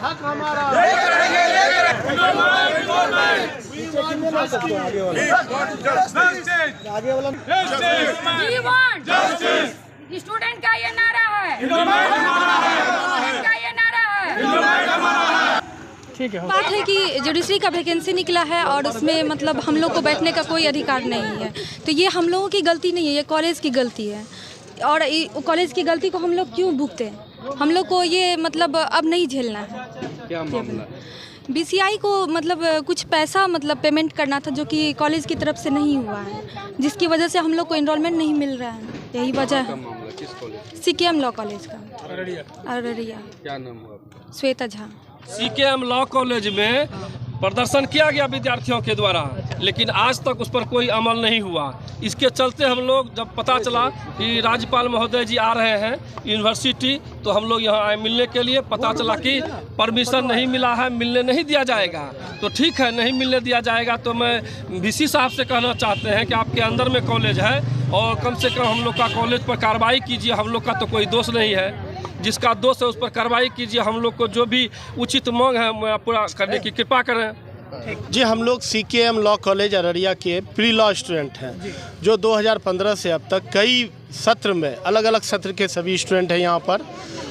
हक हमारा। स्टूडेंट का ये नारा है, स्टूडेंट का ये नारा है। ठीक है। बात है कि जुडिशरी का वैकेंसी निकला है और उसमें मतलब हम लोग को बैठने का कोई अधिकार नहीं है, तो ये हम लोगों की गलती नहीं है, ये कॉलेज की गलती है। और कॉलेज की गलती को हम लोग क्यों भुगते हैं? हम लोग को ये मतलब अब नहीं झेलना है। क्या मामला? बीसीआई को मतलब कुछ पैसा मतलब पेमेंट करना था, जो कि कॉलेज की तरफ से नहीं हुआ है, जिसकी वजह से हम लोग को एनरोलमेंट नहीं मिल रहा है। यही वजह है। किस कॉलेज? सीकेएम लॉ कॉलेज का, अररिया। क्या नाम हुआ? श्वेता झा। सीकेएम लॉ कॉलेज में प्रदर्शन किया गया विद्यार्थियों के द्वारा, लेकिन आज तक उस पर कोई अमल नहीं हुआ। इसके चलते हम लोग जब पता चला कि राज्यपाल महोदय जी आ रहे हैं यूनिवर्सिटी, तो हम लोग यहाँ आए मिलने के लिए। पता चला कि परमिशन नहीं मिला है, मिलने नहीं दिया जाएगा। तो ठीक है, नहीं मिलने दिया जाएगा तो मैं वीसी साहब से कहना चाहते हैं कि आपके अंदर में कॉलेज है और कम से कम हम लोग का कॉलेज पर कार्रवाई कीजिए। हम लोग का तो कोई दोष नहीं है, जिसका दोष है उस पर कार्रवाई कीजिए। हम लोग को जो भी उचित मांग है पूरा करने की कृपा करें। जी, हम लोग सीकेएम लॉ कॉलेज अररिया के प्री लॉ स्टूडेंट हैं, जो 2015 से अब तक कई सत्र में अलग अलग सत्र के सभी स्टूडेंट हैं यहाँ पर,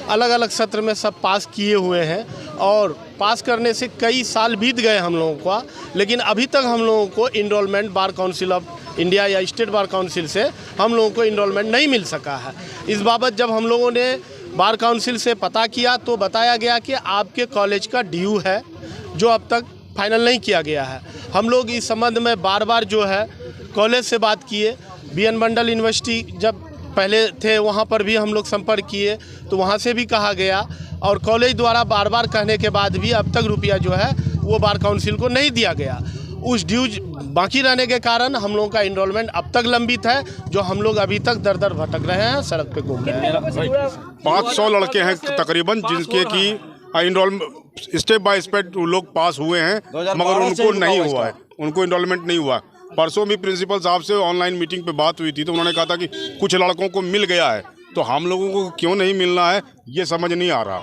अलग अलग सत्र में सब पास किए हुए हैं। और पास करने से कई साल बीत गए हम लोगों का, लेकिन अभी तक हम लोगों को enrolment bar council of India या स्टेट बार काउंसिल से हम लोगों को इनरोलमेंट नहीं मिल सका है। इस बाबत जब हम लोगों ने बार काउंसिल से पता किया तो बताया गया कि आपके कॉलेज का ड्यू है, जो अब तक फाइनल नहीं किया गया है। हम लोग इस संबंध में बार बार जो है कॉलेज से बात किए। बीएन मंडल यूनिवर्सिटी जब पहले थे वहाँ पर भी हम लोग संपर्क किए, तो वहाँ से भी कहा गया, और कॉलेज द्वारा बार बार कहने के बाद भी अब तक रुपया जो है वो बार काउंसिल को नहीं दिया गया। उस ड्यूज बाकी रहने के कारण हम लोगों का इनरोलमेंट अब तक लंबित है, जो हम लोग अभी तक दर दर भटक रहे हैं, सड़क पे घूम रहे हैं। 500 लड़के हैं तकरीबन, जिनके की इनरोलमेंट स्टेप बाय स्टेप लोग पास हुए हैं, मगर उनको नहीं हुआ है, उनको इनरोलमेंट नहीं हुआ। परसों भी प्रिंसिपल साहब से ऑनलाइन मीटिंग पे बात हुई थी, तो उन्होंने कहा था कि कुछ लड़कों को मिल गया है, तो हम लोगों को क्यों नहीं मिलना है ये समझ नहीं आ रहा।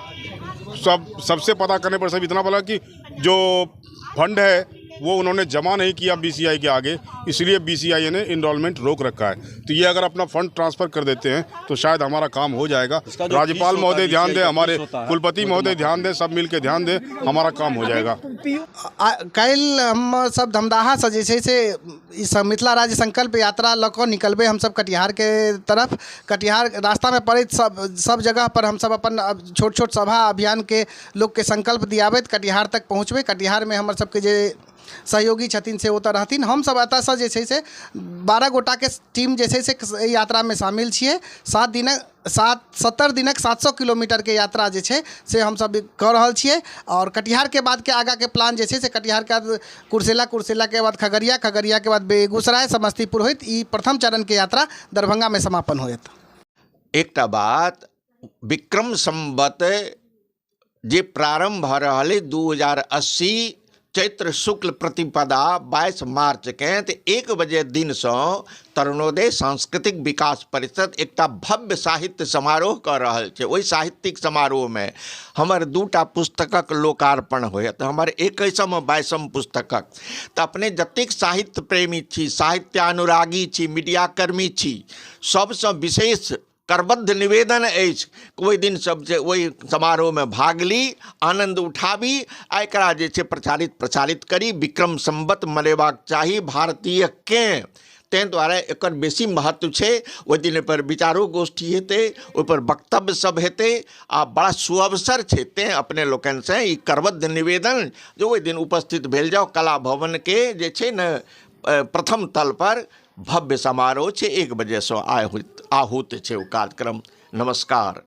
सबसे पता करने पर सब इतना बोला कि जो फंड है वो उन्होंने जमा नहीं किया बीसीआई के आगे, इसलिए बीसीआई ने इनरोलमेंट रोक रखा है। तो ये अगर अपना फंड ट्रांसफ़र कर देते हैं तो शायद हमारा काम हो जाएगा। राज्यपाल महोदय ध्यान दें, हमारे कुलपति महोदय ध्यान दें, सब मिलकर ध्यान दें, हमारा काम हो जाएगा। कल हम सब धमदाहा से जैसे से इस मिथिला राज्य संकल्प यात्रा लऽ कऽ निकलबे हम सब कटिहार के तरफ। कटिहार रास्ता में पड़े सब जगह पर हम सब अपन छोट छोट सभा अभियान के लोग के संकल्प दियाबैत कटिहार तक पहुँचबे। कटिहार में हमर सबके जे सहयोगी छथिन से ओतऽ रहथिन। हम सब एतऽ से जे छै से 12 गोटा के टीम जे छै से यात्रा में शामिल छियै। 70 दिनक 700 किलोमीटर के यात्रा जे छै से हम सब कर रहल छियै। और कटिहार के बाद के आगा के प्लान जे छै से कटिहार के बाद कुर्सेला के बाद खगड़िया के बाद बेगूसराय समस्तीपुर होइत। ई प्रथम चरण के यात्रा दरभंगा में समापन होयत। एकटा बात, विक्रम संवत जे प्रारंभ भ रहल 2080 चैत्र शुक्ल प्रतिपदा 22 मार्च के 1 बजे दिन से तरुणोदय सांस्कृतिक विकास परिषद एकटा भव्य साहित्य समारोह कर रहल छै। ओहि साहित्यिक समारोह में हमर 2टा पुस्तकक लोकार्पण होयत, हमर 21म 22म पुस्तकक। तो अपने जतेक साहित्य प्रेमी छी, साहित्यानुरागी छी, मीडियाकर्मी छी, सबसे विशेष करबद्ध निवेदन अछि ओहि दिन सब जे ओहि समारोह में भाग ली, आनंद उठाबी, एकरा जे छै प्रचारित करी। विक्रम संवत मनेबाक चाही भारतीय के, तैं दुआरे एकर बेसी महत्व छै। ओहि दिन पर विचारो गोष्ठी हेतै, ओहि पर वक्तव्य सब हेतै आ बड़ा सुअवसर छै। तैं अपने लोकनि से ई करबद्ध निवेदन जो ओहि दिन उपस्थित भेल जाओ। कला भवन के जे छै न प्रथम तल पर भव्य समारोह छै, 1 बजे से आहूत छै ओ कार्यक्रम। नमस्कार।